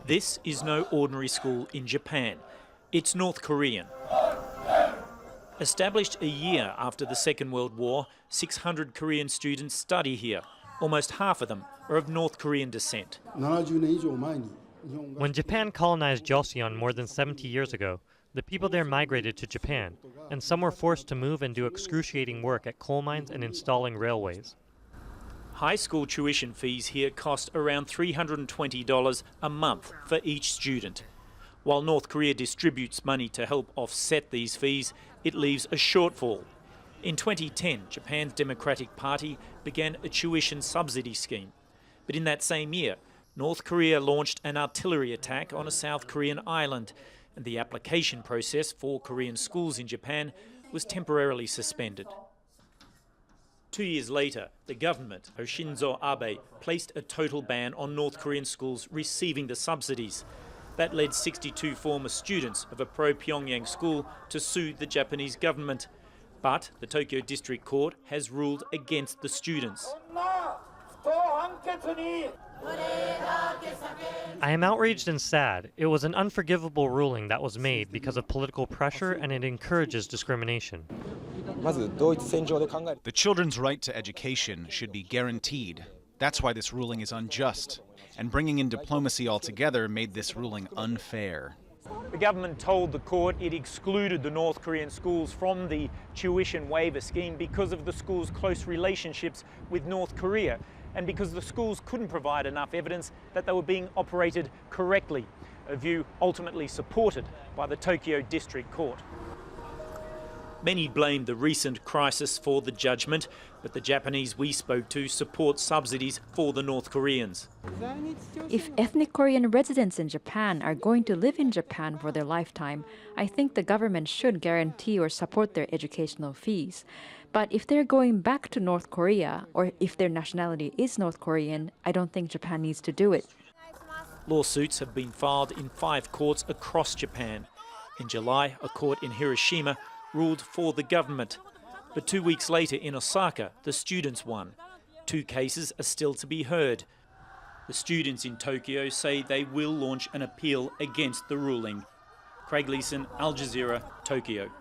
This is no ordinary school in Japan. It's North Korean. Established a year after the Second World War, 600 Korean students study here. Almost half of them are of North Korean descent. When Japan colonized Joseon more than 70 years ago, the people there migrated to Japan, and some were forced to move and do excruciating work at coal mines and installing railways. High school tuition fees here cost around $320 a month for each student. While North Korea distributes money to help offset these fees, it leaves a shortfall. In 2010, Japan's Democratic Party began a tuition subsidy scheme. But in that same year, North Korea launched an artillery attack on a South Korean island, and the application process for Korean schools in Japan was temporarily suspended. 2 years later, the government, Shinzo Abe, placed a total ban on North Korean schools receiving the subsidies. That led 62 former students of a pro-Pyongyang school to sue the Japanese government. But the Tokyo District Court has ruled against the students. I am outraged and sad. It was an unforgivable ruling that was made because of political pressure, and it encourages discrimination. The children's right to education should be guaranteed. That's why this ruling is unjust. And bringing in diplomacy altogether made this ruling unfair. The government told the court it excluded the North Korean schools from the tuition waiver scheme because of the schools' close relationships with North Korea and because the schools couldn't provide enough evidence that they were being operated correctly, a view ultimately supported by the Tokyo District Court. Many blamed the recent crisis for the judgment, but the Japanese we spoke to support subsidies for the North Koreans. If ethnic Korean residents in Japan are going to live in Japan for their lifetime, I think the government should guarantee or support their educational fees. But if they're going back to North Korea, or if their nationality is North Korean, I don't think Japan needs to do it. Lawsuits have been filed in 5 courts across Japan. In July, a court in Hiroshima ruled for the government. But 2 weeks later in Osaka, the students won. 2 cases are still to be heard. The students in Tokyo say they will launch an appeal against the ruling. Craig Leeson, Al Jazeera, Tokyo.